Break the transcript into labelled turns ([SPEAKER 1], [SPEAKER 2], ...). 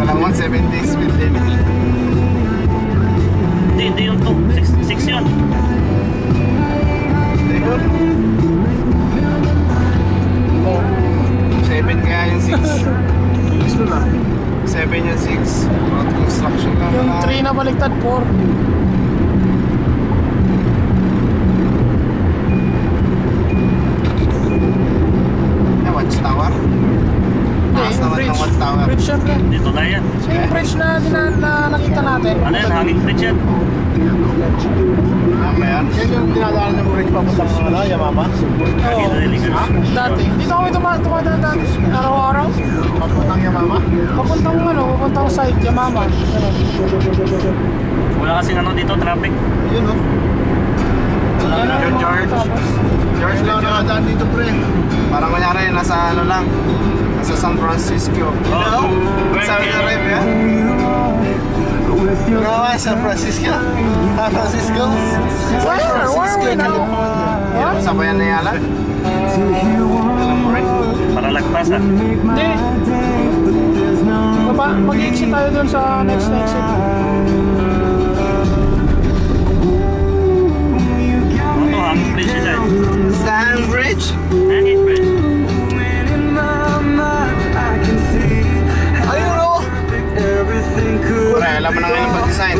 [SPEAKER 1] Alam mo, 70 speed limit.
[SPEAKER 2] Hindi yung 6 yun.
[SPEAKER 1] Hindi yun. 7 kaya yung 6. Gusto na. 7 yung 6. Road construction lang.
[SPEAKER 3] Yung 3 na baliktad, 4.
[SPEAKER 1] Watchtower? Taas naman ng watchtower.
[SPEAKER 3] Bridge yun eh.
[SPEAKER 2] Dito na yan.
[SPEAKER 3] So yung bridge na nakita natin.
[SPEAKER 2] Ano yan? Hanging bridge yan.
[SPEAKER 1] Ano yan? Yan yung dinadaan ng bridge papuntang Yamama?
[SPEAKER 2] Hanging na niligan.
[SPEAKER 3] Dati. Dito kami tumadaan dati. Araw-araw.
[SPEAKER 1] Papuntang Yamama?
[SPEAKER 3] Papuntang site, Yamama.
[SPEAKER 2] Wala kasing ano dito, traffic.
[SPEAKER 1] Yun o. George lang nakadaan dito pre. Parang kunyari nasa ano lang, nasa San Francisco. Sabi na rep yan? Grabe, San Francisco? San Francisco? San Francisco, California. Sa bayan na yala? Alam mo rin?
[SPEAKER 2] Para lagpas ha.
[SPEAKER 3] Hindi. Mag-exit tayo dun sa next exit.
[SPEAKER 2] Ano, hanging bridge yan.
[SPEAKER 1] Sand Bridge?
[SPEAKER 2] Hanging bridge.
[SPEAKER 1] Ayun o! Pre, alam mo na ngayon pag-design.